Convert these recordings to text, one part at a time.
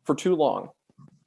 For too long,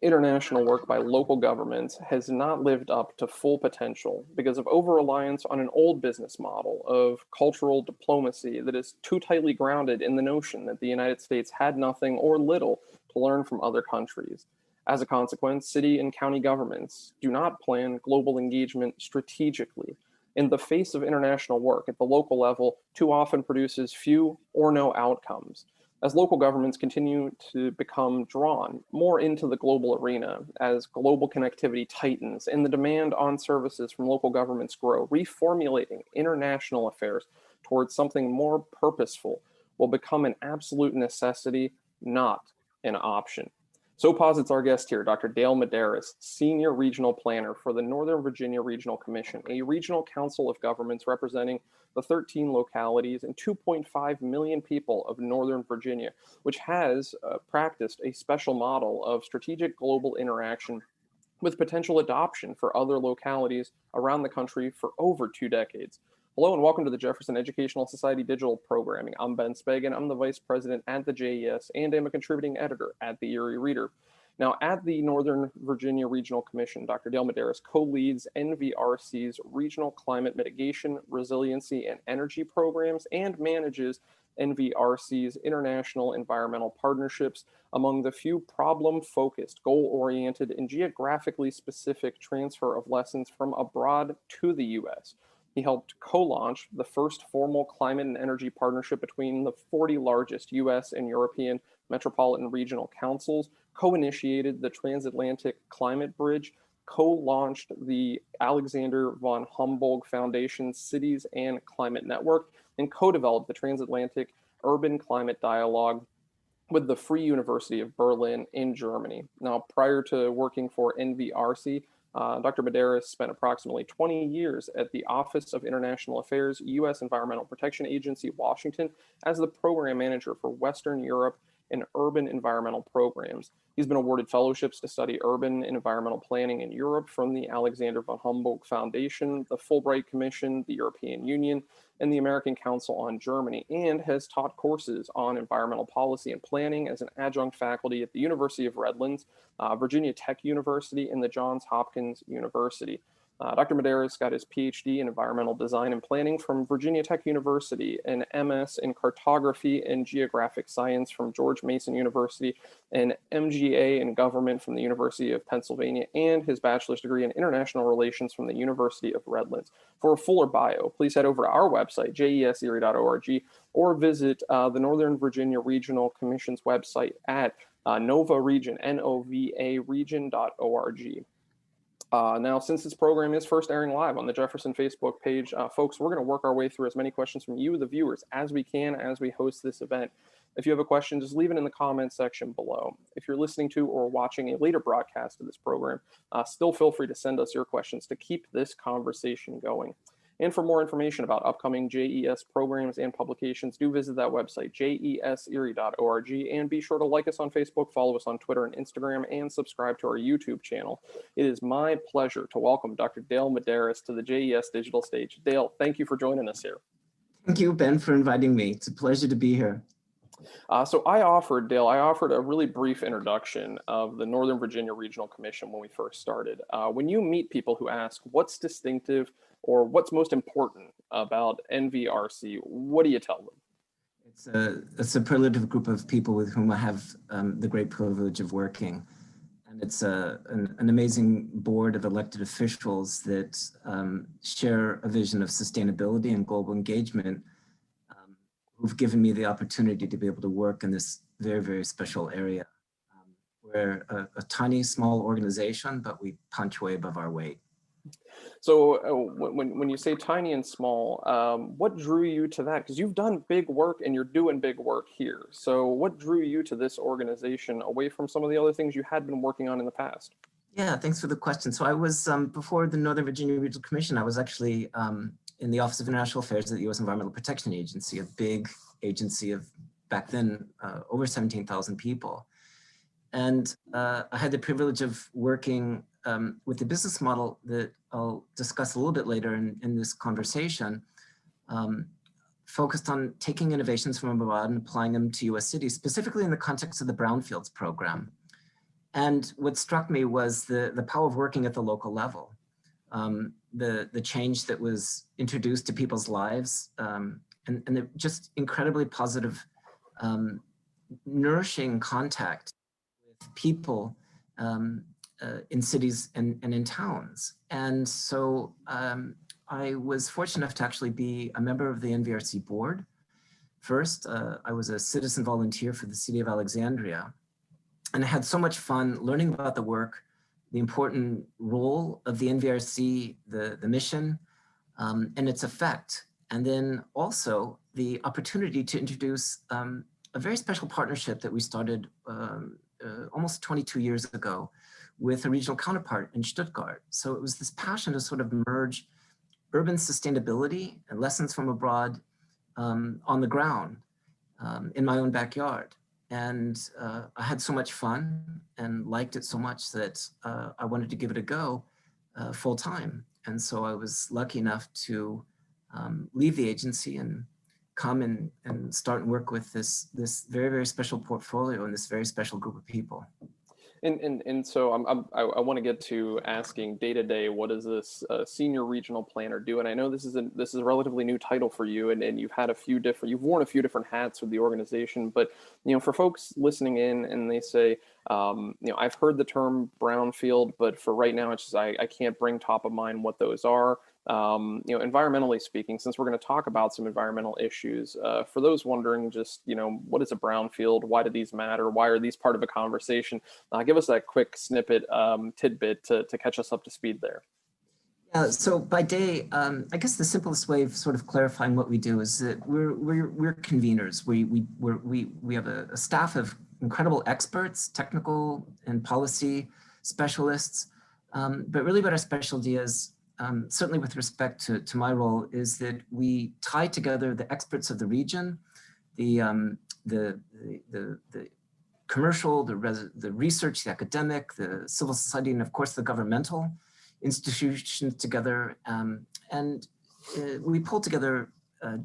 international work by local governments has not lived up to full potential because of over-reliance on an old business model of cultural diplomacy that is too tightly grounded in the notion that the United States had nothing or little to learn from other countries. As a consequence, city and county governments do not plan global engagement strategically. In the face of international work at the local level, too often produces few or no outcomes. As local governments continue to become drawn more into the global arena, as global connectivity tightens and the demand on services from local governments grow, reformulating international affairs towards something more purposeful will become an absolute necessity, not an option. So posits our guest here, Dr. Dale Medearis, Senior Regional Planner for the Northern Virginia Regional Commission, a regional council of governments representing the 13 localities and 2.5 million people of Northern Virginia, which has practiced a special model of strategic global interaction with potential adoption for other localities around the country for over 2 decades. Hello and welcome to the Jefferson Educational Society Digital Programming. I'm Ben Spagan. I'm the Vice President at the JES and am a contributing editor at the Erie Reader. Now, at the Northern Virginia Regional Commission, Dr. Dale Medearis co-leads NVRC's Regional Climate Mitigation, Resiliency, and Energy Programs and manages NVRC's international environmental partnerships among the few problem-focused, goal-oriented, and geographically specific transfer of lessons from abroad to the U.S. He helped co-launch the first formal climate and energy partnership between the 40 largest U.S. and European metropolitan regional councils, co-initiated the Transatlantic Climate Bridge, co-launched the Alexander von Humboldt Foundation Cities and Climate Network, and co-developed the Transatlantic Urban Climate Dialogue with the Free University of Berlin in Germany. Now, prior to working for NVRC, Dr. Medearis spent approximately 20 years at the Office of International Affairs, U.S. Environmental Protection Agency, Washington, as the program manager for Western Europe and urban environmental programs. He's been awarded fellowships to study urban and environmental planning in Europe from the Alexander von Humboldt Foundation, the Fulbright Commission, the European Union, and the American Council on Germany, and has taught courses on environmental policy and planning as an adjunct faculty at the University of Redlands, Virginia Tech University, and the Johns Hopkins University. Dr. Medearis got his PhD in environmental design and planning from Virginia Tech University, an MS in cartography and geographic science from George Mason University, an MGA in government from the University of Pennsylvania, and his bachelor's degree in international relations from the University of Redlands. For a fuller bio, please head over to our website, jeserie.org, or visit the Northern Virginia Regional Commission's website at novaregion, N-O-V-A region.org. Now, since this program is first airing live on the Jefferson Facebook page, folks, we're going to work our way through as many questions from you, the viewers, as we can as we host this event. If you have a question, just leave it in the comments section below. If you're listening to or watching a later broadcast of this program, still feel free to send us your questions to keep this conversation going. And for more information about upcoming JES programs and publications, do visit that website, jeserie.org, and be sure to like us on Facebook, follow us on Twitter and Instagram, and subscribe to our YouTube channel. It is my pleasure to welcome Dr. Dale Medearis to the JES digital stage. Dale, thank you for joining us here. Thank you, Ben, for inviting me. It's a pleasure to be here. So I offered a really brief introduction of the Northern Virginia Regional Commission when we first started. When you meet people who ask what's distinctive or what's most important about NVRC, what do you tell them? It's a superlative group of people with whom I have the great privilege of working. And it's an amazing board of elected officials that share a vision of sustainability and global engagement, who've given me the opportunity to be able to work in this very, very special area. We're a tiny, small organization, but we punch way above our weight. So when you say tiny and small, what drew you to that? Because you've done big work and you're doing big work here. So what drew you to this organization away from some of the other things you had been working on in the past? Yeah, thanks for the question. So I was, before the Northern Virginia Regional Commission, I was actually in the Office of International Affairs at the U.S. Environmental Protection Agency, a big agency of back then over 17,000 people. And I had the privilege of working with the business model that I'll discuss a little bit later in this conversation, focused on taking innovations from abroad and applying them to U.S. cities, specifically in the context of the Brownfields program. And what struck me was the power of working at the local level, the change that was introduced to people's lives, and the just incredibly positive, nourishing contact with people in cities and in towns. And so I was fortunate enough to actually be a member of the NVRC board. First, I was a citizen volunteer for the city of Alexandria, and I had so much fun learning about the work, the important role of the NVRC, the mission, and its effect. And then also the opportunity to introduce a very special partnership that we started almost 22 years ago with a regional counterpart in Stuttgart. So it was this passion to sort of merge urban sustainability and lessons from abroad on the ground in my own backyard. And I had so much fun and liked it so much that I wanted to give it a go full time. And so I was lucky enough to leave the agency and come and start and work with this very, very special portfolio and this very special group of people. And so I want to get to asking day to day, what does this senior regional planner do? And I know this is a relatively new title for you, and you've had you've worn a few different hats with the organization. But for folks listening in, and they say, I've heard the term brownfield, but for right now, it's just I can't bring top of mind what those are. Environmentally speaking, since we're going to talk about some environmental issues, for those wondering, just, what is a brownfield? Why do these matter? Why are these part of a conversation? Give us that quick snippet, tidbit to catch us up to speed there. Yeah, so by day, I guess the simplest way of sort of clarifying what we do is that we're conveners. We have a staff of incredible experts, technical and policy specialists, but really what our specialty is, certainly with respect to my role, is that we tie together the experts of the region, the commercial, the research, the academic, the civil society, and of course the governmental institutions together. And we pull together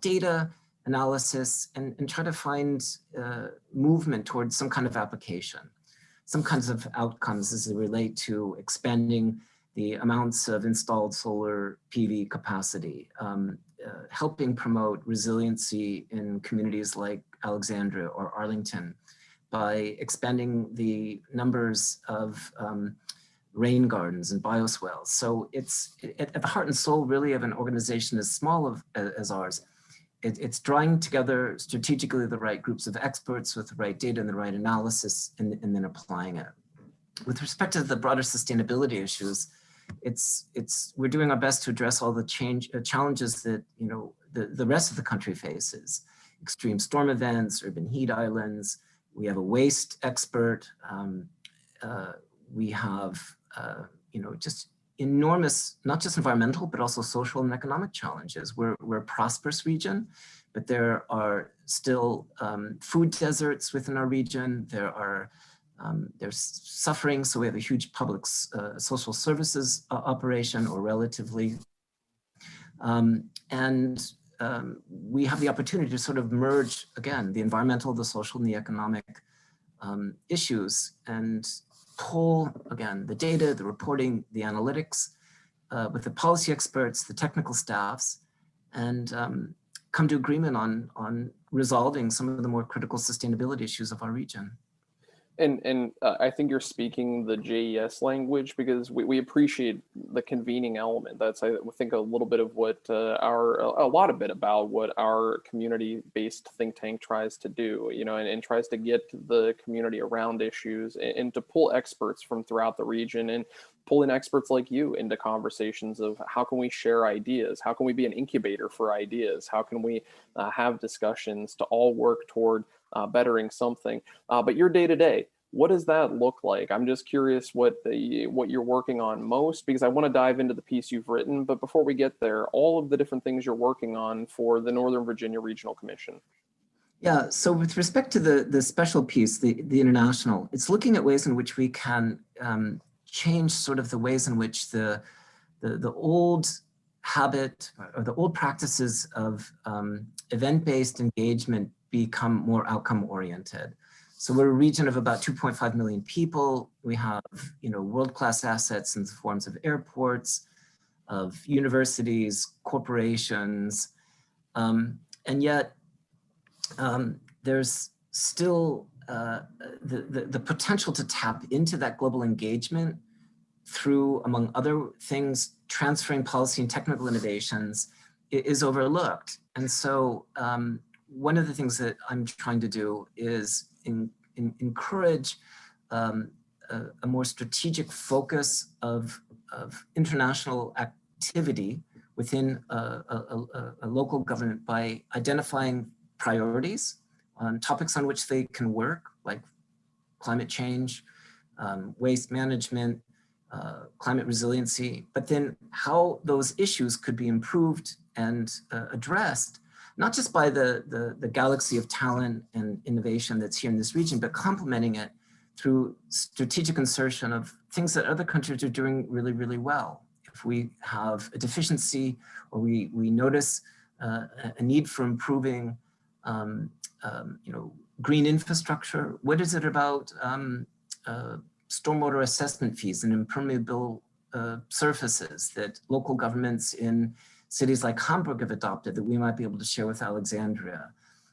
data analysis and try to find movement towards some kind of application, some kinds of outcomes as they relate to expanding the amounts of installed solar PV capacity, helping promote resiliency in communities like Alexandria or Arlington by expanding the numbers of rain gardens and bioswales. So it's at the heart and soul really of an organization as small as ours. It's drawing together strategically the right groups of experts with the right data and the right analysis and then applying it. With respect to the broader sustainability issues, we're doing our best to address all the challenges that the rest of the country faces: extreme storm events, urban heat islands. We have a waste expert. We have just enormous, not just environmental, but also social and economic challenges. We're a prosperous region, but there are still food deserts within our region. There's suffering, so we have a huge public social services operation, or relatively. We have the opportunity to sort of merge, again, the environmental, the social, and the economic issues, and pull, again, the data, the reporting, the analytics, with the policy experts, the technical staffs, and come to agreement on resolving some of the more critical sustainability issues of our region. And I think you're speaking the JES language, because we appreciate the convening element. That's, I think, a little bit of what a lot of it about what our community-based think tank tries to do, and tries to get the community around issues and to pull experts from throughout the region and pull in experts like you into conversations of how can we share ideas? How can we be an incubator for ideas? How can we have discussions to all work toward bettering something? But your day to day, what does that look like? I'm just curious what you're working on most, because I want to dive into the piece you've written. But before we get there, all of the different things you're working on for the Northern Virginia Regional Commission. Yeah, so with respect to the special piece, the international, it's looking at ways in which we can change sort of the ways in which the old habit or the old practices of event-based engagement become more outcome-oriented. So we're a region of about 2.5 million people. We have, world-class assets in the forms of airports, of universities, corporations, and yet there's still the potential to tap into that global engagement through, among other things, transferring policy and technical innovations is overlooked. And so one of the things that I'm trying to do is encourage a more strategic focus of international activity within a local government by identifying priorities on topics on which they can work, like climate change, waste management, climate resiliency, but then how those issues could be improved and addressed, not just by the galaxy of talent and innovation that's here in this region, but complementing it through strategic insertion of things that other countries are doing really, really well. If we have a deficiency or we notice a need for improving green infrastructure, what is it about stormwater assessment fees and impermeable surfaces that local governments in cities like Hamburg have adopted that we might be able to share with Alexandria?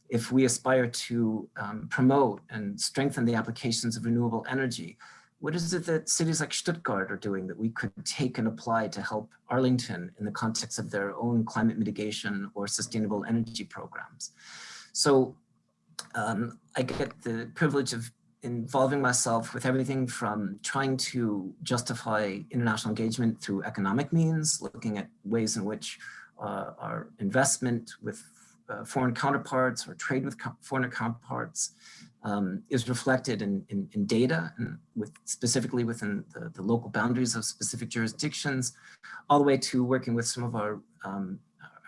If we aspire to promote and strengthen the applications of renewable energy, what is it that cities like Stuttgart are doing that we could take and apply to help Arlington in the context of their own climate mitigation or sustainable energy programs? So I get the privilege of involving myself with everything from trying to justify international engagement through economic means, looking at ways in which our investment with foreign counterparts or trade with foreign counterparts is reflected in data and specifically within the local boundaries of specific jurisdictions, all the way to working with some of our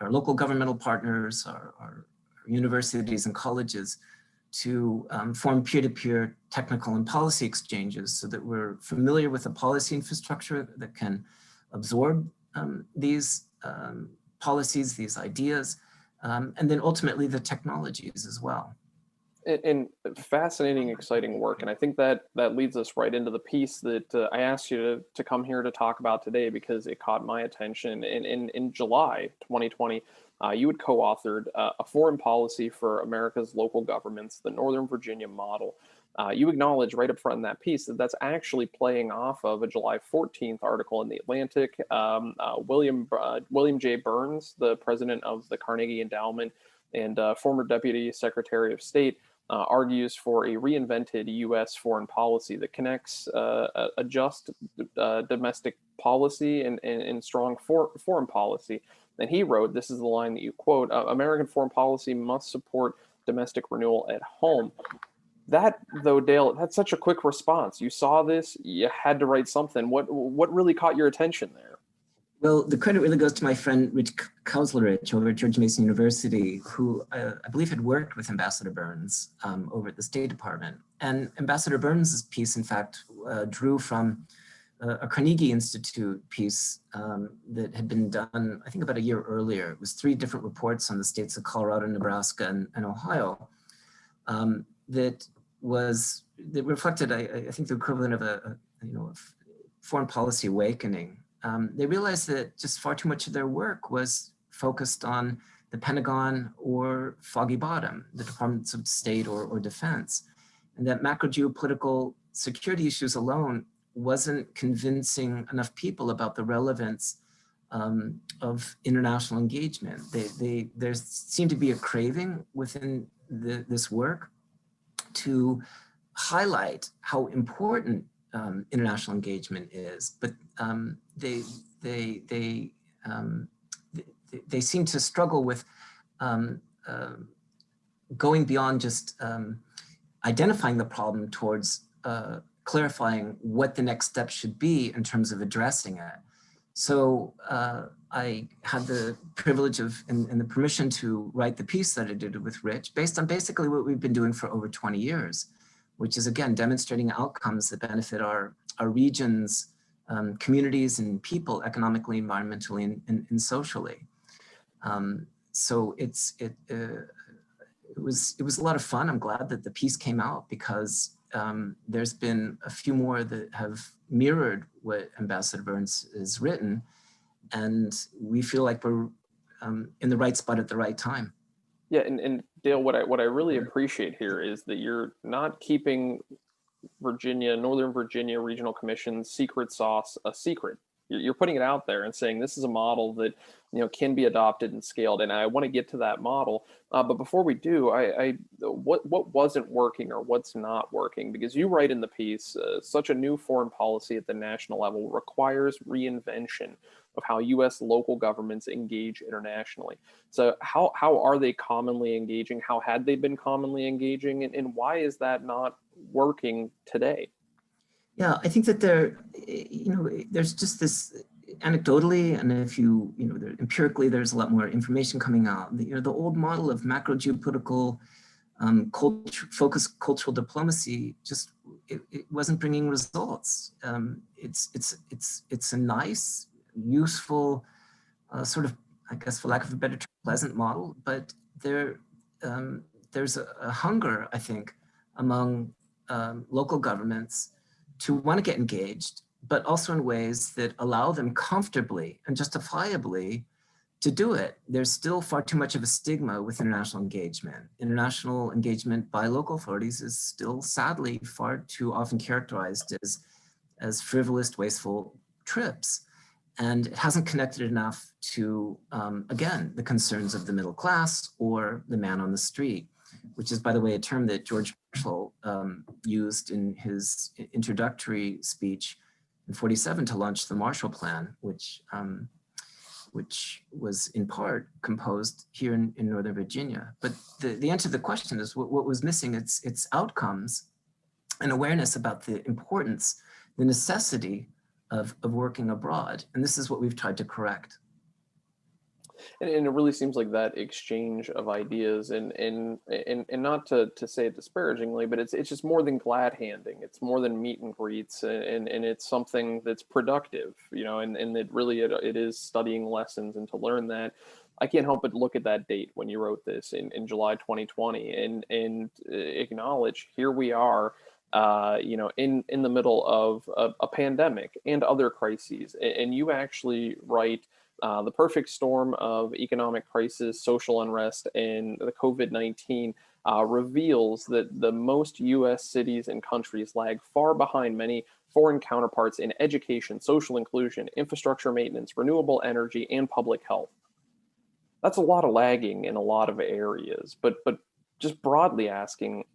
local governmental partners, our universities and colleges to form peer-to-peer technical and policy exchanges so that we're familiar with the policy infrastructure that can absorb these policies, these ideas, and then ultimately the technologies as well. And fascinating, exciting work. And I think that leads us right into the piece that I asked you to come here to talk about today because it caught my attention. In July 2020, you had co-authored a foreign policy for America's local governments, the Northern Virginia model. You acknowledge right up front in that piece that that's actually playing off of a July 14th article in The Atlantic. William J. Burns, the president of the Carnegie Endowment and former Deputy Secretary of State, argues for a reinvented U.S. foreign policy that connects a just domestic policy and strong foreign policy. And he wrote, this is the line that you quote, American foreign policy must support domestic renewal at home. That, though, Dale, that's such a quick response. You saw this, you had to write something. What really caught your attention there? Well, the credit really goes to my friend Rich Kauslerich over at George Mason University, who I believe had worked with Ambassador Burns over at the State Department. And Ambassador Burns' piece, in fact, drew from a Carnegie Institute piece that had been done, I think, about a year earlier. It was 3 different reports on the states of Colorado, Nebraska, and Ohio that reflected, I think, the equivalent of a foreign policy awakening. They realized that just far too much of their work was focused on the Pentagon or Foggy Bottom, the Departments of State or Defense, and that macro geopolitical security issues alone wasn't convincing enough people about the relevance of international engagement. There seemed to be a craving within this work to highlight how important international engagement is, but they seem to struggle with going beyond just identifying the problem towards clarifying what the next step should be in terms of addressing it. So I had the privilege of and the permission to write the piece that I did with Rich based on basically what we've been doing for over 20 years, which is, again, demonstrating outcomes that benefit our regions, communities and people economically, environmentally, and socially. So it was a lot of fun. I'm glad that the piece came out because there's been a few more that have mirrored what Ambassador Burns has written, and we feel like we're in the right spot at the right time. Yeah, and Dale, what I really appreciate here is that you're not keeping Northern Virginia Regional Commission's secret sauce a secret. You're putting it out there and saying this is a model that can be adopted and scaled. And I want to get to that model, but before we do, what wasn't working or what's not working? Because you write in the piece, such a new foreign policy at the national level requires reinvention of how U.S. local governments engage internationally. So how are they commonly engaging? How had they been commonly engaging, and why is that not working today? Yeah, I think that there's just this anecdotally, and if empirically, there's a lot more information coming out. The old model of macro geopolitical focused cultural diplomacy it wasn't bringing results. It's a nice, useful, sort of, I guess, for lack of a better term, pleasant model, but there's a hunger, I think, among local governments to want to get engaged, but also in ways that allow them comfortably and justifiably to do it. There's still far too much of a stigma with international engagement. International engagement by local authorities is still sadly far too often characterized as frivolous, wasteful trips. And it hasn't connected enough to, again, the concerns of the middle class or the man on the street, which is, by the way, a term that George Marshall used in his introductory speech in '47 to launch the Marshall Plan, which was in part composed here in Northern Virginia. But the answer to the question is what was missing. It's outcomes and awareness about the importance, the necessity of working abroad. And this is what we've tried to correct. And it really seems like that exchange of ideas, and not to say it disparagingly, but it's just more than glad handing. It's more than meet and greets, and it's something that's productive, and it really it is studying lessons. And to learn that, I can't help but look at that date when you wrote this in July 2020 and acknowledge here we are, in the middle of a pandemic and other crises, and you actually write. The perfect storm of economic crisis, social unrest, and the COVID-19 reveals that the most U.S. cities and countries lag far behind many foreign counterparts in education, social inclusion, infrastructure maintenance, renewable energy, and public health. That's a lot of lagging in a lot of areas, but just broadly asking,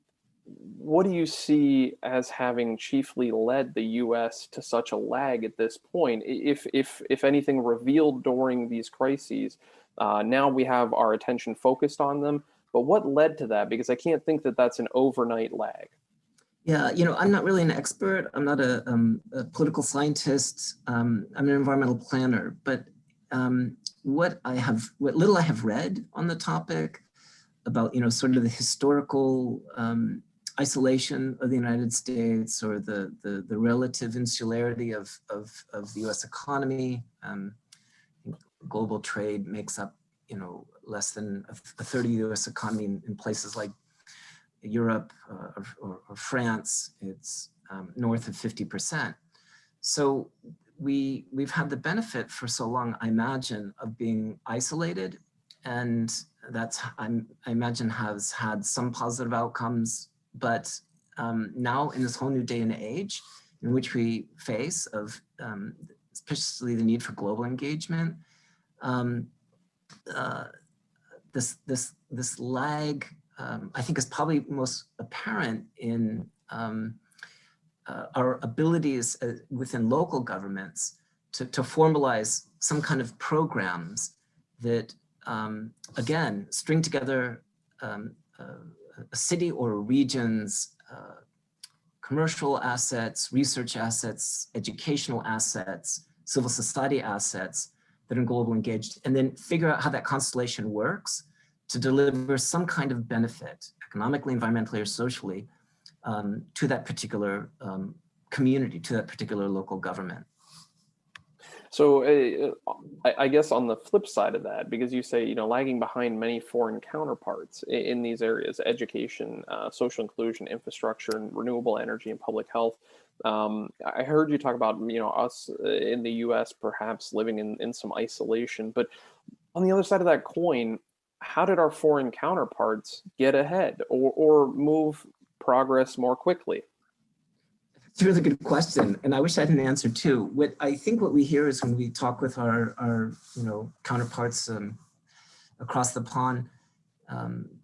what do you see as having chiefly led the U.S. to such a lag at this point? If anything revealed during these crises, now we have our attention focused on them. But what led to that? Because I can't think that that's an overnight lag. Yeah, I'm not really an expert. I'm not a political scientist. I'm an environmental planner. But what little I have read on the topic about, sort of the historical isolation of the United States, or the relative insularity of the U.S. economy. Global trade makes up, less than a third of the U.S. economy in places like Europe or France. It's north of 50%. So we've had the benefit for so long, I imagine, of being isolated, and that's I imagine has had some positive outcomes. But now in this whole new day and age in which we face of especially the need for global engagement, this lag I think is probably most apparent in our abilities within local governments to formalize some kind of programs that again string together a city or a region's commercial assets, research assets, educational assets, civil society assets that are global engaged, and then figure out how that constellation works to deliver some kind of benefit, economically, environmentally, or socially, to that particular community, to that particular local government. So I guess on the flip side of that, because you say, lagging behind many foreign counterparts in these areas, education, social inclusion, infrastructure, and renewable energy and public health. I heard you talk about, us in the US perhaps living in some isolation, but on the other side of that coin, how did our foreign counterparts get ahead or move progress more quickly? It's a really good question, and I wish I had an answer too. What we hear is when we talk with our counterparts across the pond,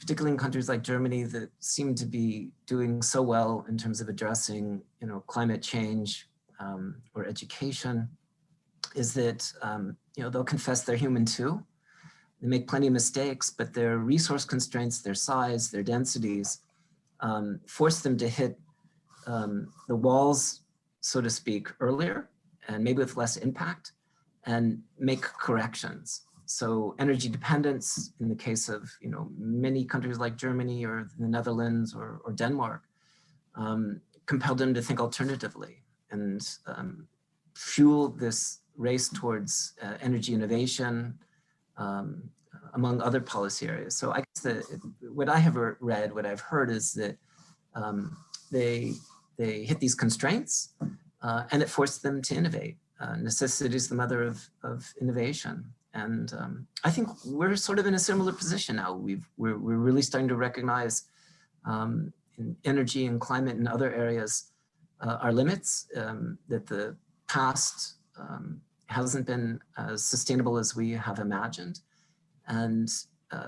particularly in countries like Germany that seem to be doing so well in terms of addressing climate change or education, is that they'll confess they're human too. They make plenty of mistakes, but their resource constraints, their size, their densities, force them to hit the walls, so to speak, earlier and maybe with less impact, and make corrections. So energy dependence in the case of many countries like Germany or the Netherlands or Denmark compelled them to think alternatively and fuel this race towards energy innovation, among other policy areas. So I guess what I have read, what I've heard is that they hit these constraints and it forced them to innovate. Necessity is the mother of innovation. And I think we're sort of in a similar position now. We're really starting to recognize in energy and climate and other areas our limits, that the past hasn't been as sustainable as we have imagined. And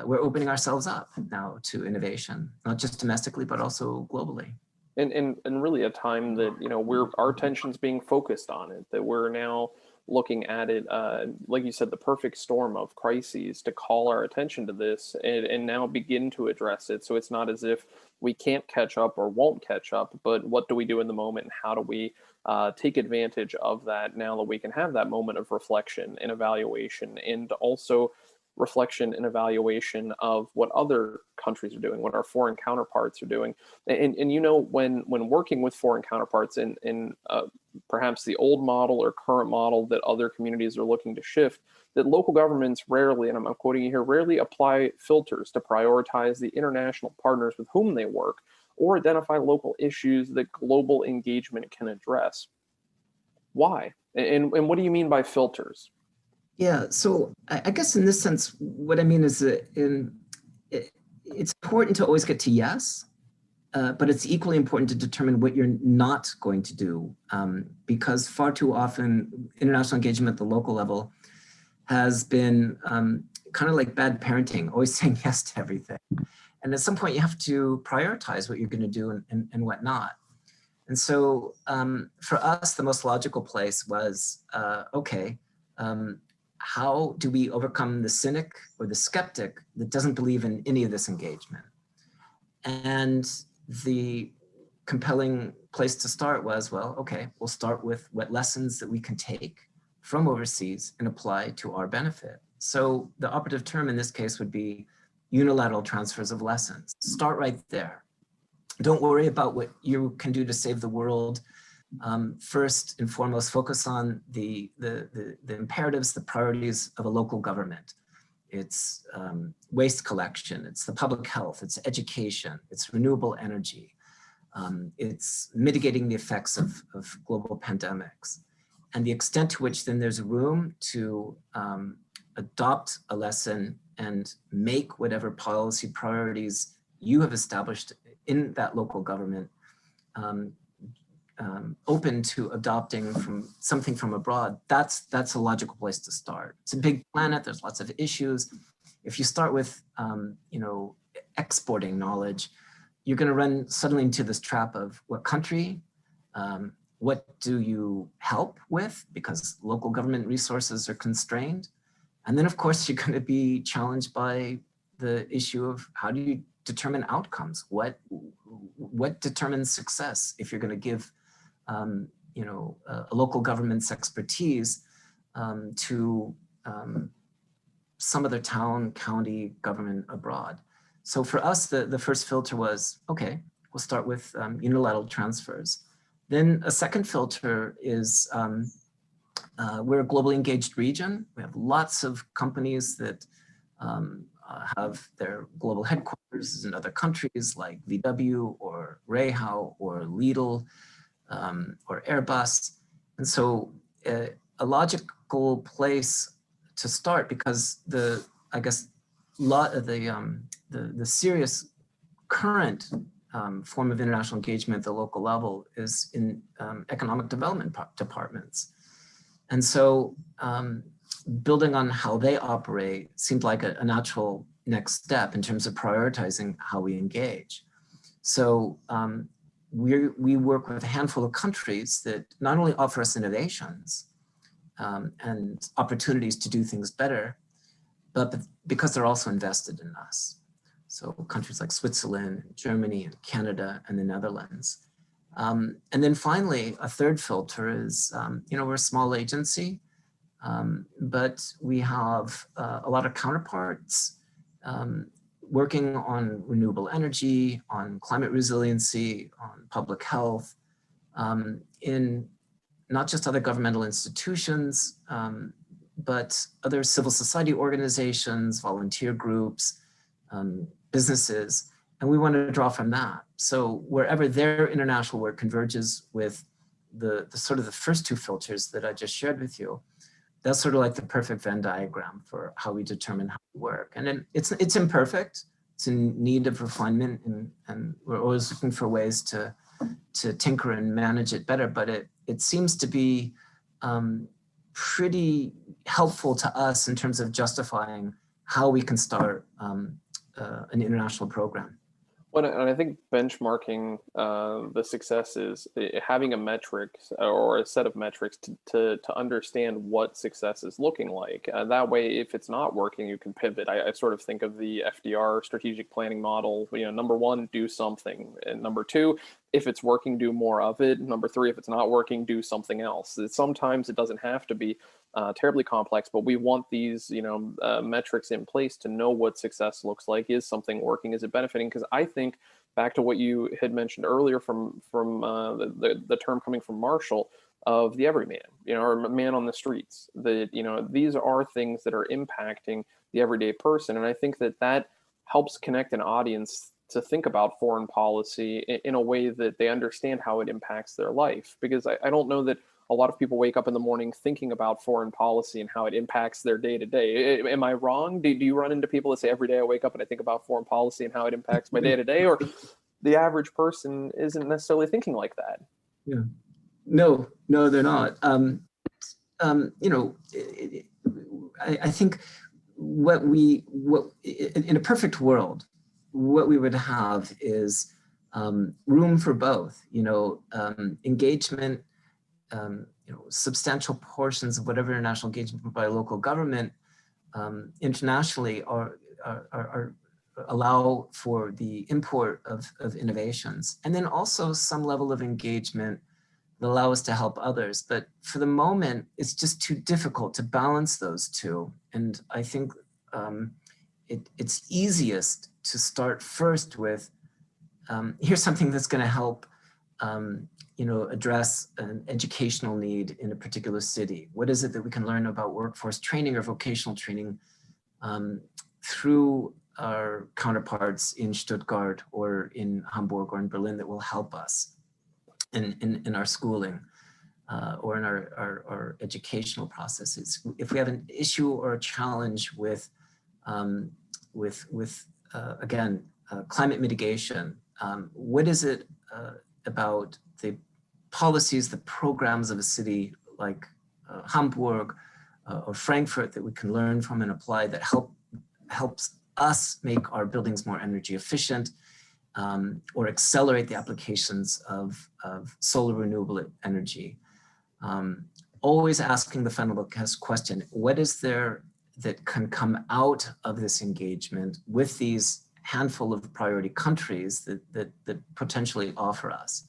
we're opening ourselves up now to innovation, not just domestically, but also globally. And really a time that our attention's being focused on it, that we're now looking at it, like you said, the perfect storm of crises to call our attention to this and now begin to address it. So it's not as if we can't catch up or won't catch up, but what do we do in the moment, and how do we take advantage of that now that we can have that moment of reflection and evaluation, and also reflection and evaluation of what other countries are doing, what our foreign counterparts are doing. And when working with foreign counterparts in perhaps the old model or current model that other communities are looking to shift, that local governments rarely, and I'm quoting you here, rarely apply filters to prioritize the international partners with whom they work or identify local issues that global engagement can address. Why? And what do you mean by filters? Yeah, so I guess in this sense, what I mean is that it's important to always get to yes, but it's equally important to determine what you're not going to do, because far too often international engagement at the local level has been kind of like bad parenting, always saying yes to everything. And at some point you have to prioritize what you're going to do and what not. And so for us, the most logical place was, okay, how do we overcome the cynic or the skeptic that doesn't believe in any of this engagement? And the compelling place to start was, well, okay, we'll start with what lessons that we can take from overseas and apply to our benefit. So the operative term in this case would be unilateral transfers of lessons. Start right there. Don't worry about what you can do to save the world. First and foremost, focus on the imperatives, the priorities of a local government. It's waste collection, it's the public health, it's education, it's renewable energy, it's mitigating the effects of global pandemics. And the extent to which then there's room to adopt a lesson and make whatever policy priorities you have established in that local government open to adopting something from abroad, that's a logical place to start. It's a big planet, there's lots of issues. If you start with exporting knowledge, you're gonna run suddenly into this trap of what country, what do you help with, because local government resources are constrained. And then of course you're gonna be challenged by the issue of how do you determine outcomes? What determines success if you're gonna give a local government's expertise to some other town, county government abroad. So for us, the first filter was, okay, we'll start with unilateral transfers. Then a second filter is we're a globally engaged region. We have lots of companies that have their global headquarters in other countries like VW or Rayhau or Lidl or Airbus. And so a logical place to start, because I guess the serious current form of international engagement at the local level is in economic development departments. And so building on how they operate seemed like a natural next step in terms of prioritizing how we engage. So we work with a handful of countries that not only offer us innovations and opportunities to do things better, but because they're also invested in us. So countries like Switzerland, Germany, and Canada, and the Netherlands. And then finally, a third filter is, we're a small agency, but we have a lot of counterparts working on renewable energy, on climate resiliency, on public health, in not just other governmental institutions, but other civil society organizations, volunteer groups, businesses, and we want to draw from that. So wherever their international work converges with the sort of the first two filters that I just shared with you, that's sort of like the perfect Venn diagram for how we determine how we work. And then it's imperfect, it's in need of refinement, and we're always looking for ways to tinker and manage it better, but it seems to be pretty helpful to us in terms of justifying how we can start an international program. Well, and I think benchmarking the success is having a metric or a set of metrics to understand what success is looking like. That way, if it's not working, you can pivot. I sort of think of the FDR strategic planning model. Number one, do something. And number two, if it's working, do more of it. Number three, if it's not working, do something else. Sometimes it doesn't have to be terribly complex, but we want these, metrics in place to know what success looks like. Is something working? Is it benefiting? Because I think back to what you had mentioned earlier from the term coming from Marshall of the everyman, or man on the streets. That these are things that are impacting the everyday person, and I think that helps connect an audience to think about foreign policy in a way that they understand how it impacts their life. Because I don't know that a lot of people wake up in the morning thinking about foreign policy and how it impacts their day to day. Am I wrong? Do you run into people that say every day I wake up and I think about foreign policy and how it impacts my day to day? Or the average person isn't necessarily thinking like that? Yeah. No, they're not. I think what in a perfect world, what we would have is room for both, engagement, substantial portions of whatever international engagement by local government internationally are allow for the import of innovations, and then also some level of engagement that allow us to help others. But for the moment, it's just too difficult to balance those two. And I think it's easiest to start first with, here's something that's going to help address an educational need in a particular city. What is it that we can learn about workforce training or vocational training through our counterparts in Stuttgart or in Hamburg or in Berlin that will help us in our schooling or in our educational processes? If we have an issue or a challenge with again, climate mitigation, what is it about the policies, the programs of a city like Hamburg or Frankfurt that we can learn from and apply that helps us make our buildings more energy efficient, or accelerate the applications of solar renewable energy? Always asking the fundamental question, what is there that can come out of this engagement with these handful of priority countries that potentially offer us?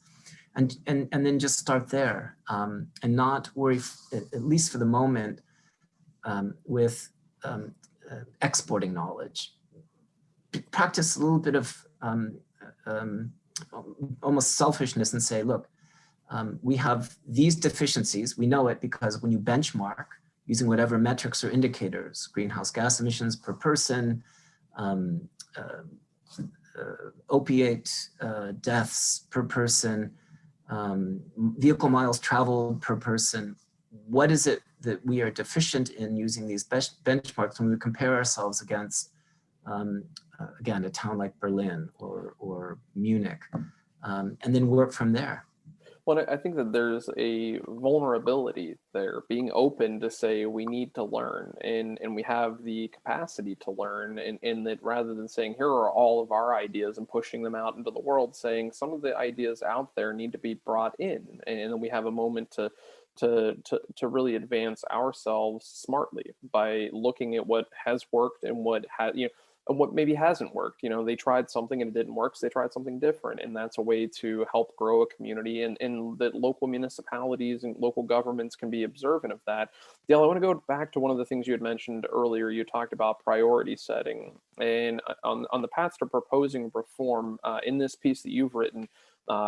And then just start there, and not worry, at least for the moment, with exporting knowledge. Practice a little bit of almost selfishness and say, look, We have these deficiencies. We know it because when you benchmark using whatever metrics or indicators, greenhouse gas emissions per person, um, opiate deaths per person, vehicle miles traveled per person, what is it that we are deficient in using these benchmarks when we compare ourselves against, again, a town like Berlin or Munich, and then work from there? Well, I think that there's a vulnerability there, being open to say we need to learn and we have the capacity to learn, and that rather than saying here are all of our ideas and pushing them out into the world, saying some of the ideas out there need to be brought in, and then we have a moment to really advance ourselves smartly by looking at what has worked and what has, and what maybe hasn't worked. They tried something and it didn't work, so they tried something different. And that's a way to help grow a community, and that local municipalities and local governments can be observant of that. Dale, I want to go back to one of the things you had mentioned earlier. You talked about priority setting. And on the path to proposing reform, in this piece that you've written,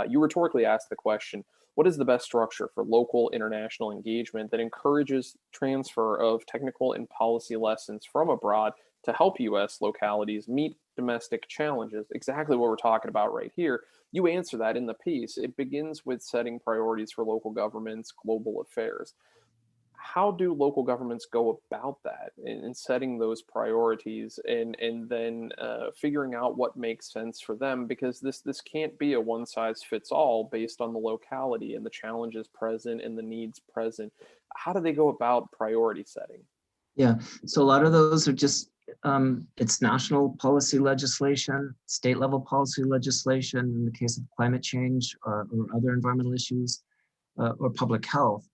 you rhetorically asked the question, what is the best structure for local international engagement that encourages transfer of technical and policy lessons from abroad to help US localities meet domestic challenges? Exactly what we're talking about right here. You answer that in the piece. It begins with setting priorities for local governments, global affairs. How do local governments go about that in setting those priorities, and then figuring out what makes sense for them? Because this can't be a one size fits all based on the locality and the challenges present and the needs present. How do they go about priority setting? Yeah, so a lot of those are just, it's national policy legislation, state level policy legislation in the case of climate change or other environmental issues, or public health.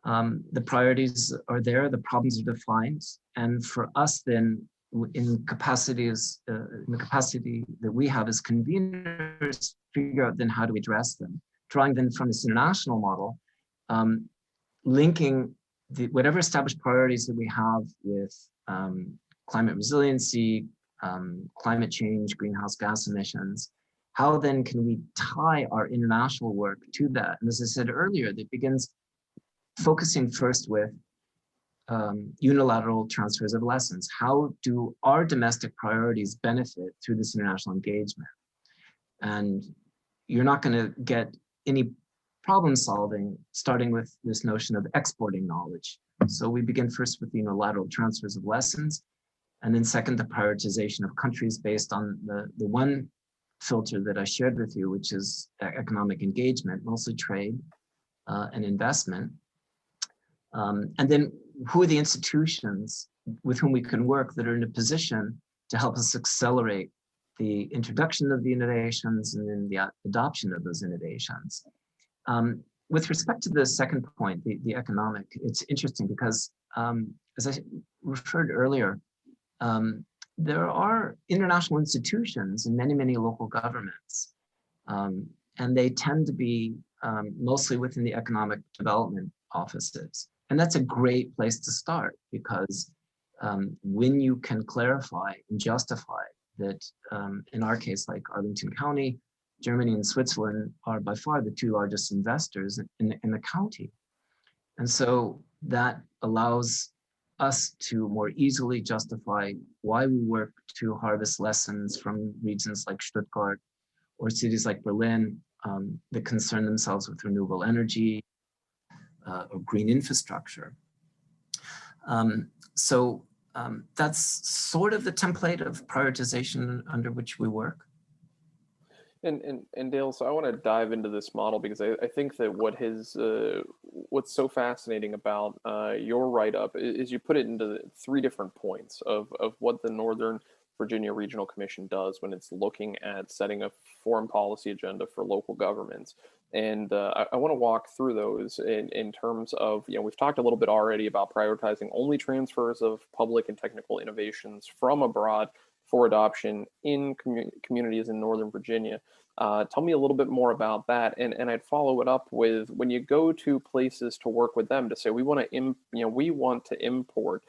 The priorities are there, the problems are defined, and for us then, in the capacity that we have as conveners, figure out then how to address them, drawing then from this international model, linking whatever established priorities that we have with climate resiliency, climate change, greenhouse gas emissions. How then can we tie our international work to that? And as I said earlier, that begins focusing first with unilateral transfers of lessons. How do our domestic priorities benefit through this international engagement? And you're not going to get any problem solving starting with this notion of exporting knowledge. So we begin first with the unilateral transfers of lessons, and then second, the prioritization of countries based on the one filter that I shared with you, which is economic engagement, mostly trade and investment. And then who are the institutions with whom we can work that are in a position to help us accelerate the introduction of the innovations and then the adoption of those innovations. With respect to the second point, the economic, it's interesting because as I referred earlier, there are international institutions in many, many local governments, and they tend to be mostly within the economic development offices. And that's a great place to start, because when you can clarify and justify that, in our case, like Arlington County, Germany and Switzerland are by far the two largest investors in the county. And so that allows us to more easily justify why we work to harvest lessons from regions like Stuttgart or cities like Berlin that concern themselves with renewable energy or green infrastructure. So that's sort of the template of prioritization under which we work. And Dale, so I want to dive into this model because I think that what's so fascinating about your write-up is you put it into three different points of what the Northern Virginia Regional Commission does when it's looking at setting a foreign policy agenda for local governments. And I want to walk through those in terms of, we've talked a little bit already about prioritizing only transfers of public and technical innovations from abroad for adoption in communities in Northern Virginia. Tell me a little bit more about that, and I'd follow it up with, when you go to places to work with them to say we want to import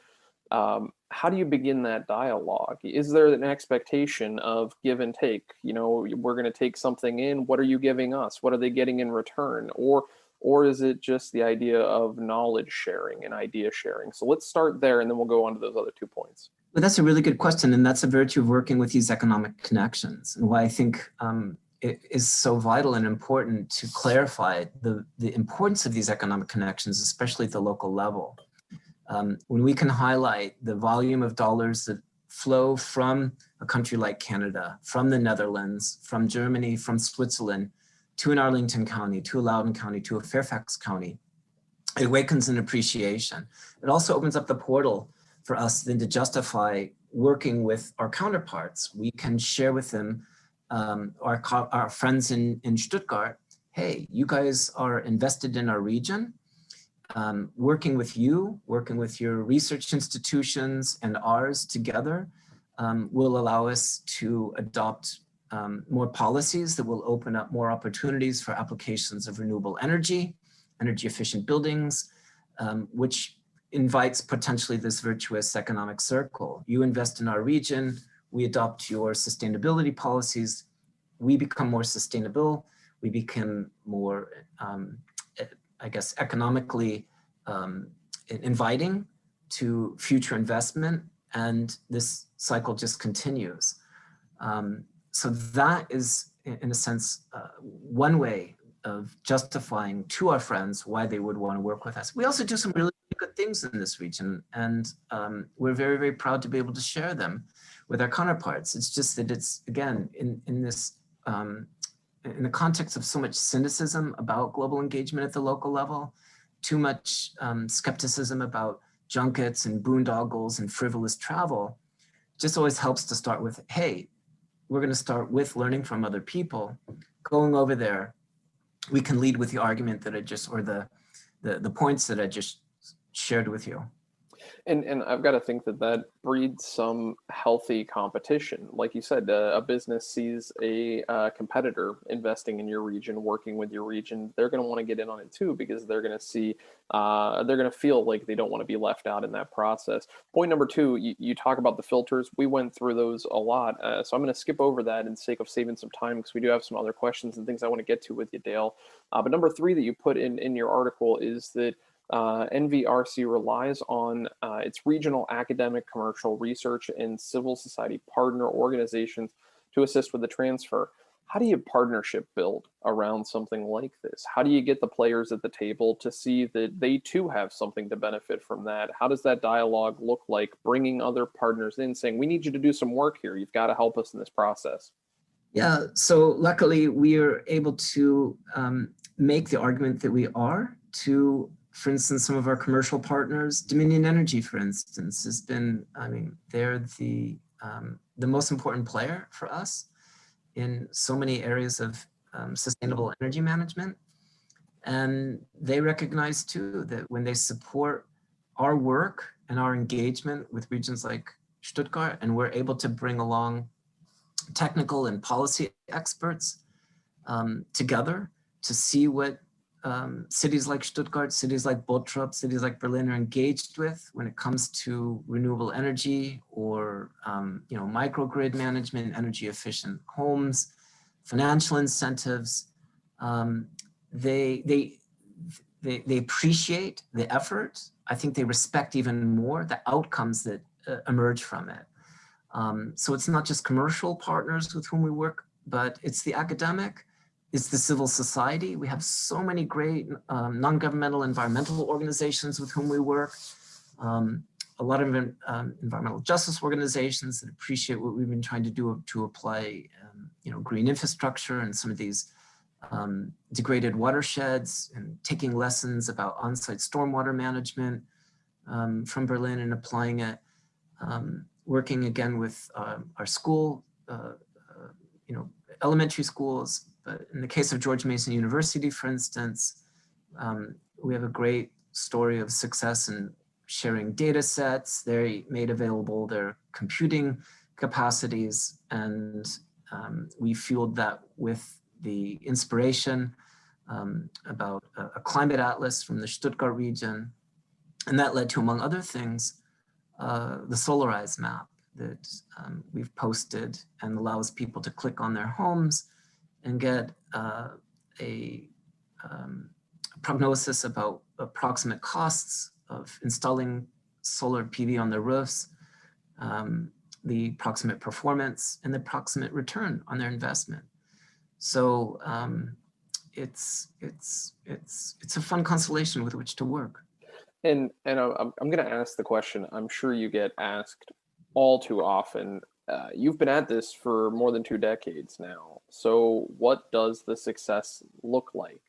How do you begin that dialogue? Is there an expectation of give and take? You know, we're going to take something in. What are you giving us? What are they getting in return? Or is it just the idea of knowledge sharing and idea sharing? So let's start there, and then we'll go on to those other 2 points. Well, that's a really good question, and that's a virtue of working with these economic connections, and why I think it is so vital and important to clarify the importance of these economic connections, especially at the local level. When we can highlight the volume of dollars that flow from a country like Canada, from the Netherlands, from Germany, from Switzerland, to an Arlington County, to a Loudoun County, to a Fairfax County, it awakens an appreciation. It also opens up the portal for us then to justify working with our counterparts. We can share with them, our friends in Stuttgart, hey, you guys are invested in our region. Working with you, working with your research institutions and ours together will allow us to adopt more policies that will open up more opportunities for applications of renewable energy, energy efficient buildings, which invites potentially this virtuous economic circle. You invest in our region, we adopt your sustainability policies, we become more sustainable, we become more, I guess, economically inviting to future investment, and this cycle just continues. So that is, in a sense, one way of justifying to our friends why they would want to work with us. We also do some really good things in this region, and we're very, very proud to be able to share them with our counterparts. It's just that it's, again, in this, in the context of so much cynicism about global engagement at the local level, too much skepticism about junkets and boondoggles and frivolous travel, just always helps to start with, hey, we're going to start with learning from other people, going over there. We can lead with the argument that I just, or the points that I just shared with you. And I've got to think that that breeds some healthy competition. Like you said, a business sees a competitor investing in your region, working with your region. They're going to want to get in on it too, because they're going to see, they're going to feel like they don't want to be left out in that process. Point number 2, you talk about the filters. We went through those a lot. So I'm going to skip over that in the sake of saving some time, because we do have some other questions and things I want to get to with you, Dale. But number 3 that you put in your article is that NVRC relies on its regional academic, commercial, research, and civil society partner organizations to assist with the transfer. How do you partnership build around something like this? How do you get the players at the table to see that they too have something to benefit from that? How does that dialogue look like, bringing other partners in, saying, we need you to do some work here. You've got to help us in this process. Yeah, so luckily we are able to make the argument that we are to, for instance, some of our commercial partners. Dominion Energy, for instance, has been, I mean, they're the most important player for us in so many areas of sustainable energy management. And they recognize too that when they support our work and our engagement with regions like Stuttgart, and we're able to bring along technical and policy experts together to see what cities like Stuttgart, cities like Bottrop, cities like Berlin are engaged with when it comes to renewable energy or microgrid management, energy efficient homes, financial incentives. They appreciate the effort. I think they respect even more the outcomes that emerge from it. So it's not just commercial partners with whom we work, but it's the academic, it's the civil society. We have so many great non-governmental environmental organizations with whom we work. A lot of environmental justice organizations that appreciate what we've been trying to do to apply green infrastructure and some of these degraded watersheds, and taking lessons about on-site stormwater management from Berlin and applying it. Working again with our school, elementary schools. But in the case of George Mason University, for instance, we have a great story of success in sharing data sets. They made available their computing capacities, and we fueled that with the inspiration about a climate atlas from the Stuttgart region. And that led to, among other things, the Solarize map that we've posted and allows people to click on their homes and get a prognosis about approximate costs of installing solar PV on their roofs, the approximate performance, and the approximate return on their investment. So it's a fun constellation with which to work. And I'm going to ask the question I'm sure you get asked all too often. You've been at this for more than 2 decades now. So what does the success look like?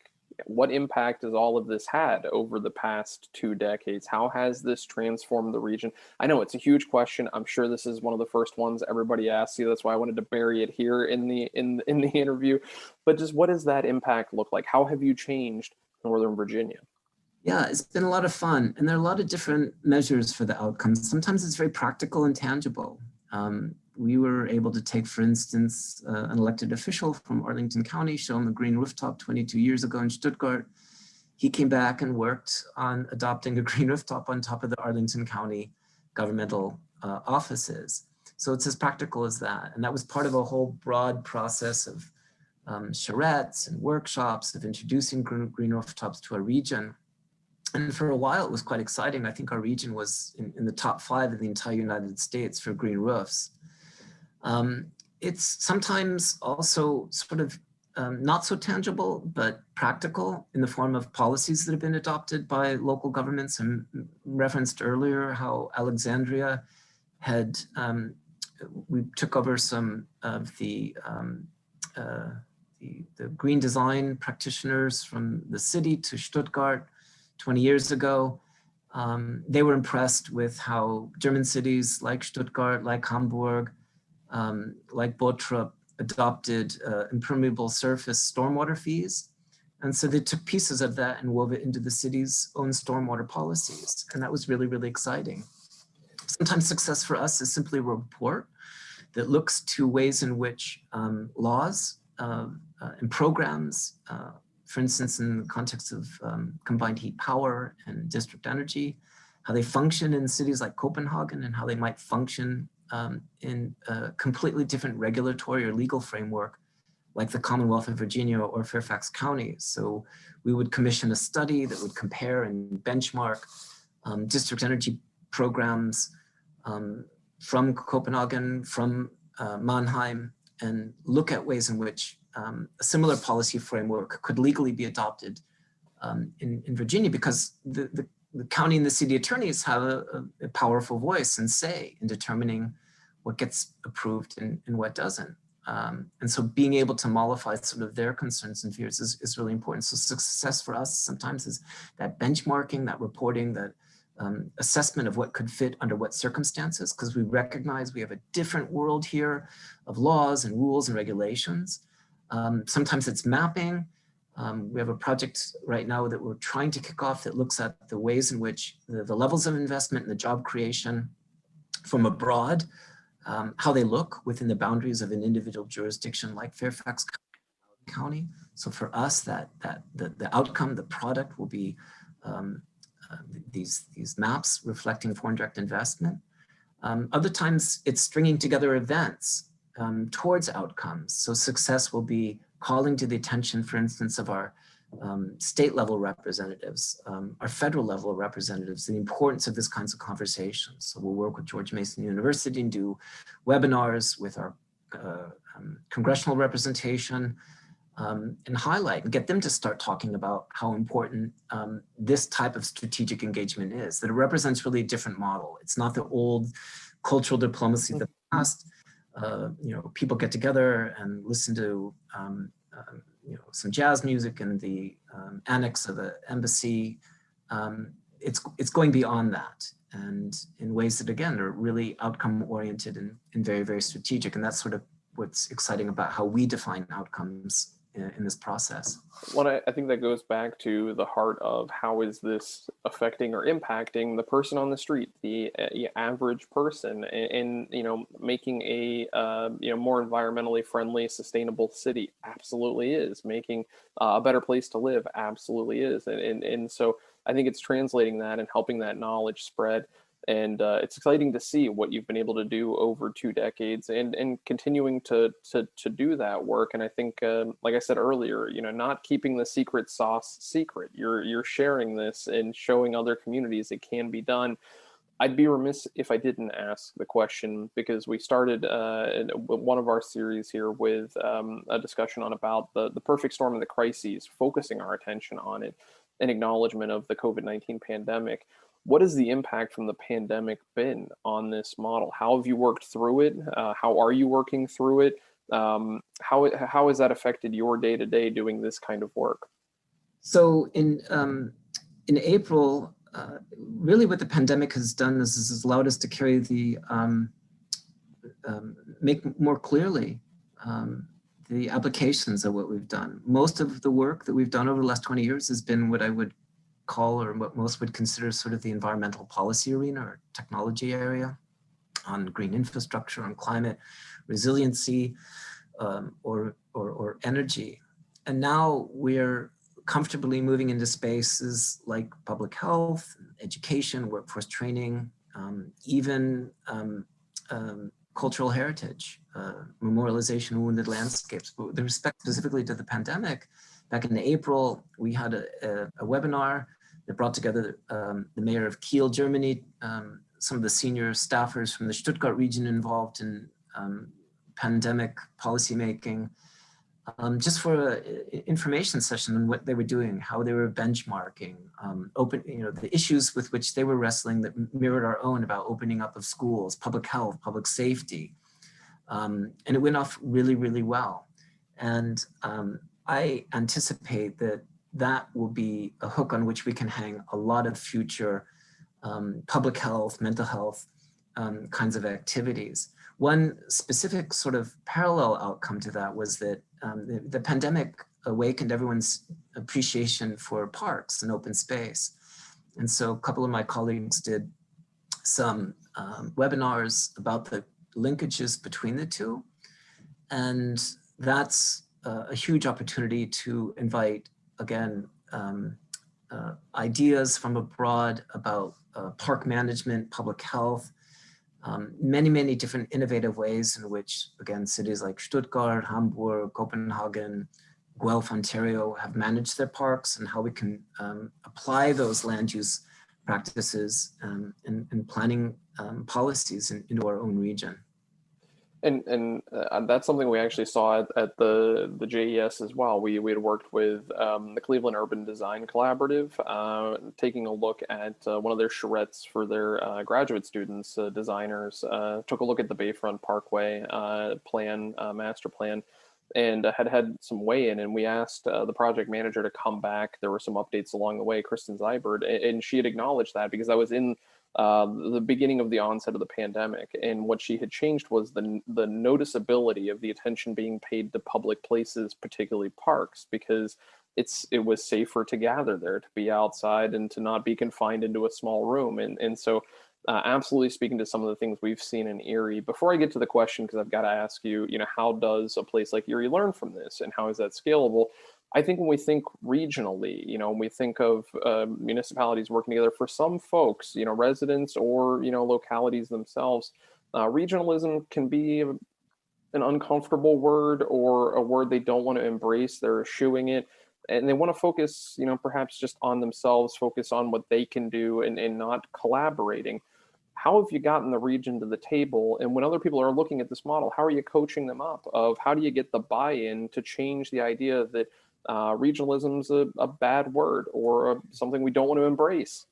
What impact has all of this had over the past 2 decades? How has this transformed the region? I know it's a huge question. I'm sure this is one of the first ones everybody asks you. That's why I wanted to bury it here in the interview. But just what does that impact look like? How have you changed Northern Virginia? Yeah, it's been a lot of fun. And there are a lot of different measures for the outcomes. Sometimes it's very practical and tangible. We were able to take, for instance, an elected official from Arlington County, show him a green rooftop 22 years ago in Stuttgart. He came back and worked on adopting a green rooftop on top of the Arlington County governmental offices. So it's as practical as that. And that was part of a whole broad process of charrettes and workshops of introducing green rooftops to our region. And for a while, it was quite exciting. I think our region was in the top 5 of the entire United States for green roofs. It's sometimes also sort of not so tangible, but practical in the form of policies that have been adopted by local governments. And referenced earlier how Alexandria had, we took over some of the green design practitioners from the city to Stuttgart 20 years ago. They were impressed with how German cities like Stuttgart, like Hamburg, like Bottrop adopted impermeable surface stormwater fees. And so they took pieces of that and wove it into the city's own stormwater policies. And that was really, really exciting. Sometimes success for us is simply a report that looks to ways in which laws and programs, for instance, in the context of combined heat power and district energy, how they function in cities like Copenhagen and how they might function in a completely different regulatory or legal framework like the Commonwealth of Virginia or Fairfax County. So we would commission a study that would compare and benchmark district energy programs from Copenhagen, from Mannheim, and look at ways in which a similar policy framework could legally be adopted in Virginia, because the county and the city attorneys have a powerful voice and say in determining what gets approved and what doesn't. And so being able to mollify sort of their concerns and fears is really important. So success for us sometimes is that benchmarking, that reporting, that assessment of what could fit under what circumstances, because we recognize we have a different world here of laws and rules and regulations. Sometimes it's mapping. We have a project right now that we're trying to kick off that looks at the ways in which the levels of investment and the job creation from abroad, how they look within the boundaries of an individual jurisdiction like Fairfax County. So for us, the outcome, the product will be these maps reflecting foreign direct investment. Other times it's stringing together events towards outcomes. So success will be calling to the attention, for instance, of our state level representatives, our federal level representatives, the importance of this kinds of conversations. So we'll work with George Mason University and do webinars with our congressional representation and highlight and get them to start talking about how important this type of strategic engagement is, that it represents really a different model. It's not the old cultural diplomacy of the past. People get together and listen to some jazz music in the annex of the embassy. It's going beyond that, and in ways that, again, are really outcome oriented and very, very strategic. And that's sort of what's exciting about how we define outcomes in this process. Well, I think that goes back to the heart of how is this affecting or impacting the person on the street, the average person, in making a more environmentally friendly, sustainable city. Absolutely is. Making a better place to live. Absolutely is. And so I think it's translating that and helping that knowledge spread. And it's exciting to see what you've been able to do over 2 decades, and continuing to do that work. And I think, like I said earlier, not keeping the secret sauce secret. You're sharing this and showing other communities it can be done. I'd be remiss if I didn't ask the question, because we started one of our series here with a discussion on about the perfect storm of the crises, focusing our attention on it, an acknowledgement of the COVID-19 pandemic. What has the impact from the pandemic been on this model? How have you worked through it? How are you working through it? How has that affected your day-to-day doing this kind of work? So in April, really what the pandemic has done is has allowed us to carry make more clearly the applications of what we've done. Most of the work that we've done over the last 20 years has been what I would call, or what most would consider, sort of the environmental policy arena or technology area, on green infrastructure, on climate resiliency, or energy. And now we're comfortably moving into spaces like public health, education, workforce training, even cultural heritage, memorialization of wounded landscapes. But with respect specifically to the pandemic, back in April, we had a webinar that brought together the mayor of Kiel, Germany, some of the senior staffers from the Stuttgart region involved in pandemic policymaking, just for an information session on what they were doing, how they were benchmarking, the issues with which they were wrestling that mirrored our own, about opening up of schools, public health, public safety. And it went off really, really well. And I anticipate that will be a hook on which we can hang a lot of future public health, mental health kinds of activities. One specific sort of parallel outcome to that was that the pandemic awakened everyone's appreciation for parks and open space. And so a couple of my colleagues did some webinars about the linkages between the two. And that's a huge opportunity to invite, again, ideas from abroad about park management, public health, many, many different innovative ways in which, again, cities like Stuttgart, Hamburg, Copenhagen, Guelph, Ontario have managed their parks, and how we can apply those land use practices and planning policies into our own region. And that's something we actually saw at the JES as well. We had worked with the Cleveland Urban Design Collaborative, taking a look at one of their charrettes for their graduate students, designers, took a look at the Bayfront Parkway master plan, and had some weigh-in, and we asked the project manager to come back. There were some updates along the way, Kristen Zybert, and she had acknowledged that, because I was in the beginning of the onset of the pandemic, and what she had changed was the noticeability of the attention being paid to public places, particularly parks, because it was safer to gather there, to be outside, and to not be confined into a small room. And so absolutely speaking to some of the things we've seen in Erie. Before I get to the question, because I've got to ask you, how does a place like Erie learn from this, and how is that scalable? I think when we think regionally, when we think of municipalities working together, for some folks, residents or, localities themselves, regionalism can be an uncomfortable word, or a word they don't want to embrace. They're eschewing it, and they want to focus, perhaps just on themselves, focus on what they can do, and not collaborating. How have you gotten the region to the table? And when other people are looking at this model, how are you coaching them up of how do you get the buy-in to change the idea that regionalism's a bad word, or something we don't want to embrace?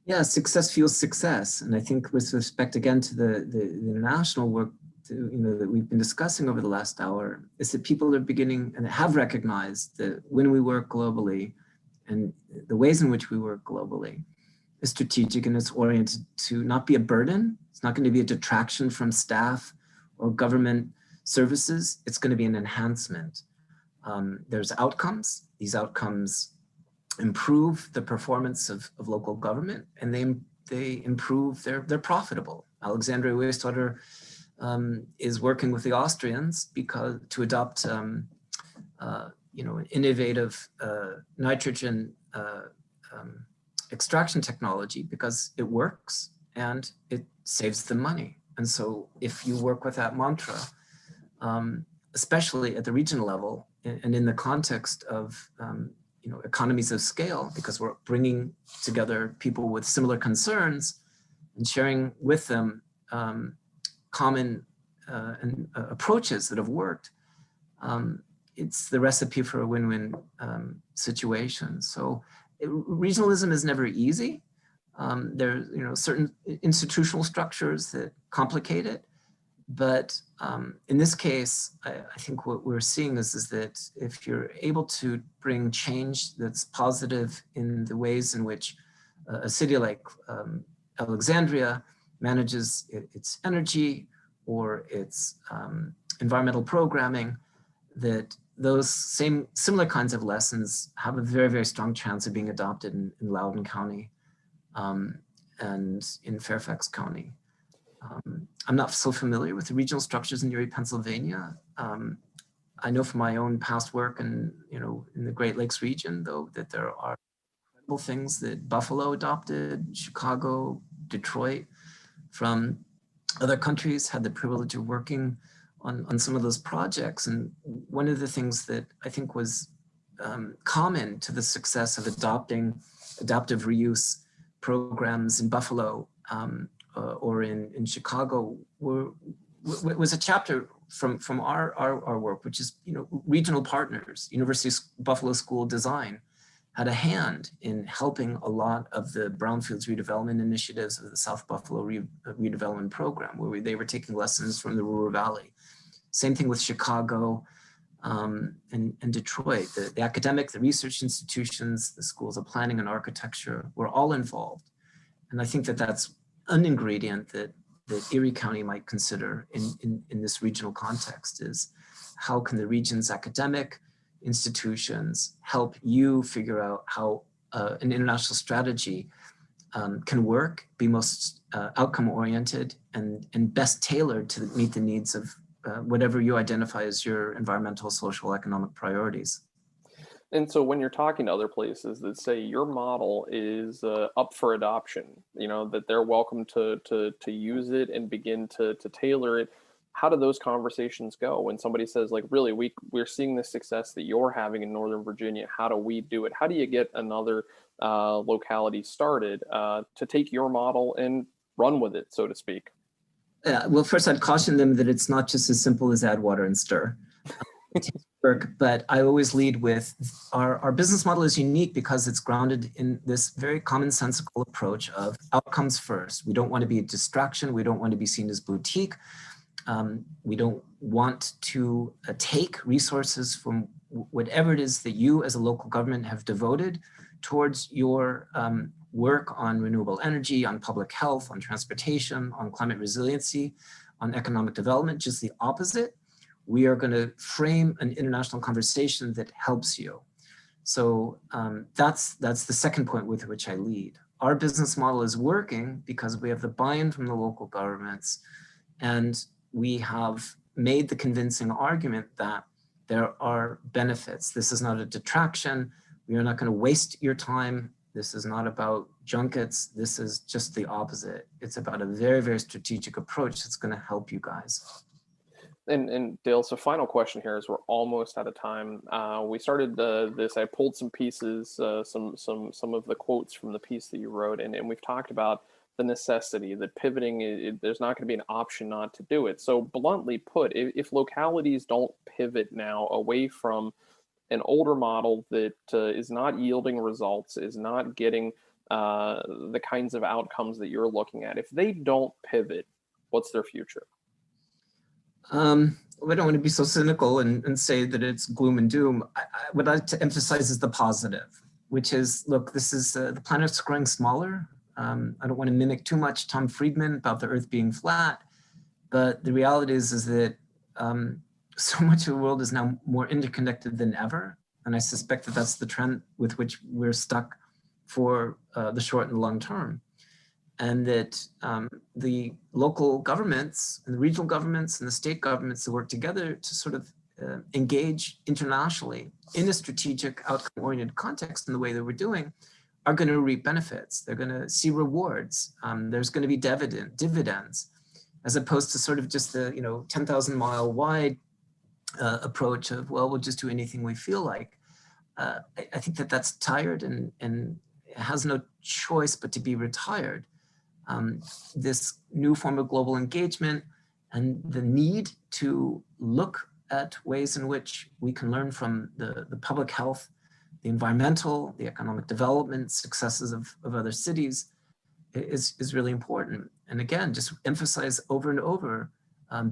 Yeah, success fuels success. And I think with respect, again, to the international work that we've been discussing over the last hour, is that people are beginning and have recognized that when we work globally, and the ways in which we work globally, is strategic, and it's oriented to not be a burden. It's not going to be a detraction from staff or government services. It's going to be an enhancement. There's outcomes. These outcomes improve the performance of local government, and they improve, they're profitable. Alexandria Wastewater is working with the Austrians to adopt an innovative nitrogen extraction technology, because it works, and it saves them money. And so if you work with that mantra, especially at the regional level and in the context of economies of scale, because we're bringing together people with similar concerns and sharing with them common approaches that have worked, it's the recipe for a win-win situation. So regionalism is never easy. There's certain institutional structures that complicate it. But in this case, I think what we're seeing is that if you're able to bring change that's positive in the ways in which a city like Alexandria manages its energy or its environmental programming, that those similar kinds of lessons have a very, very strong chance of being adopted in Loudoun County and in Fairfax County. I'm not so familiar with the regional structures in Erie, Pennsylvania. I know from my own past work in the Great Lakes region, though, that there are incredible things that Buffalo adopted, Chicago, Detroit, from other countries, had the privilege of working on some of those projects. And one of the things that I think was common to the success of adopting adaptive reuse programs in Buffalo or in Chicago was a chapter from our work, which is regional partners. University of Buffalo School of Design had a hand in helping a lot of the brownfields redevelopment initiatives of the South Buffalo redevelopment program, where they were taking lessons from the Ruhr Valley. Same thing with Chicago and Detroit. The academic, the research institutions, the schools of planning and architecture were all involved. And I think that that's an ingredient that Erie County might consider in this regional context, is how can the region's academic institutions help you figure out how an international strategy can work, be most outcome oriented and best tailored to meet the needs of whatever you identify as your environmental, social, economic priorities. And so when you're talking to other places that say your model is up for adoption, that they're welcome to use it and begin to tailor it, how do those conversations go when somebody says, like, really, we're seeing the success that you're having in Northern Virginia, how do we do it? How do you get another locality started to take your model and run with it, so to speak? Well, first I'd caution them that it's not just as simple as add water and stir. It takes work, but I always lead with our business model is unique because it's grounded in this very commonsensical approach of outcomes first. We don't want to be a distraction. We don't want to be seen as boutique. We don't want to take resources from whatever it is that you as a local government have devoted towards your work on renewable energy, on public health, on transportation, on climate resiliency, on economic development, just the opposite. We are going to frame an international conversation that helps you. So that's the second point with which I lead. Our business model is working because we have the buy-in from the local governments, and we have made the convincing argument that there are benefits. This is not a detraction. We are not going to waste your time. This is not about junkets. This is just the opposite. It's about a very, very strategic approach that's going to help you guys. And Dale, so final question here, as we're almost out of time. We started this. I pulled some pieces, some of the quotes from the piece that you wrote, and we've talked about the necessity that pivoting. There's not going to be an option not to do it. So bluntly put, if localities don't pivot now away from an older model that is not yielding results, is not getting the kinds of outcomes that you're looking at, if they don't pivot, what's their future? We don't want to be so cynical and say that it's gloom and doom. What I like to emphasize is the positive, which is, look, this is the planet's growing smaller. I don't want to mimic too much Tom Friedman about the Earth being flat, but the reality is that so much of the world is now more interconnected than ever, and I suspect that that's the trend with which we're stuck for the short and long term. And that the local governments and the regional governments and the state governments that work together to sort of engage internationally in a strategic outcome-oriented context in the way that we're doing are going to reap benefits. They're going to see rewards. There's going to be dividends, as opposed to sort of just the 10,000-mile wide approach of, well, we'll just do anything we feel like. I think that that's tired and has no choice but to be retired. This new form of global engagement and the need to look at ways in which we can learn from the public health, the environmental, the economic development successes of other cities is really important. And again, just emphasize over and over,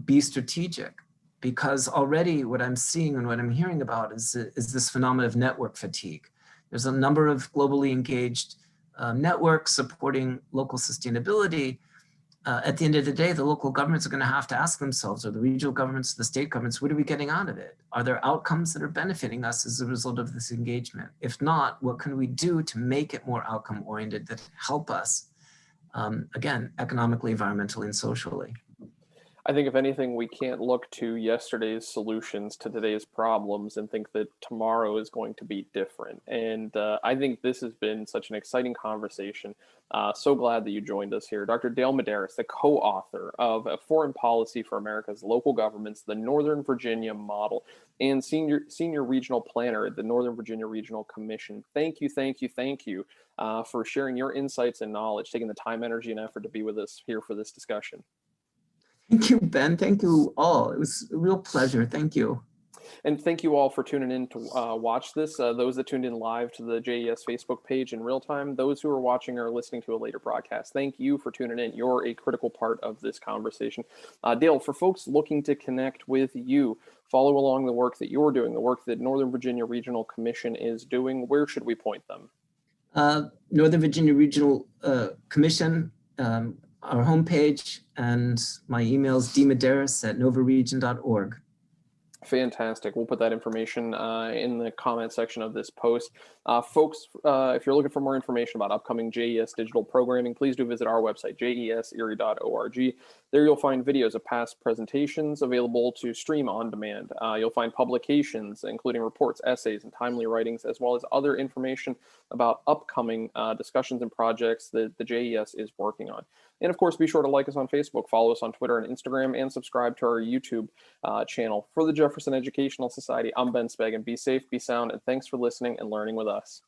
be strategic, because already what I'm seeing and what I'm hearing about is this phenomenon of network fatigue. There's a number of globally engaged networks supporting local sustainability. At the end of the day, the local governments are going to have to ask themselves, or the regional governments, the state governments, what are we getting out of it? Are there outcomes that are benefiting us as a result of this engagement? If not, what can we do to make it more outcome oriented that help us, again, economically, environmentally, and socially? I think if anything, we can't look to yesterday's solutions to today's problems and think that tomorrow is going to be different. And I think this has been such an exciting conversation. So glad that you joined us here. Dr. Dale Medearis, the co-author of A Foreign Policy for America's Local Governments, the Northern Virginia Model, and senior regional planner at the Northern Virginia Regional Commission. Thank you for sharing your insights and knowledge, taking the time, energy, and effort to be with us here for this discussion. Thank you, Ben. Thank you all. It was a real pleasure. Thank you. And thank you all for tuning in to watch this. Those that tuned in live to the JES Facebook page in real time, those who are watching or listening to a later broadcast, thank you for tuning in. You're a critical part of this conversation. Dale, for folks looking to connect with you, follow along the work that you're doing, the work that Northern Virginia Regional Commission is doing, where should we point them? Northern Virginia Regional Commission, our homepage, and my email is dmedearis@novaregion.org. Fantastic. We'll put that information in the comment section of this post. Folks, if you're looking for more information about upcoming JES digital programming, please do visit our website, jeserie.org. There you'll find videos of past presentations available to stream on demand. You'll find publications, including reports, essays, and timely writings, as well as other information about upcoming discussions and projects that the JES is working on. And of course, be sure to like us on Facebook, follow us on Twitter and Instagram, and subscribe to our YouTube channel. For the Jefferson Educational Society, I'm Ben Spegg, and be safe, be sound, and thanks for listening and learning with us.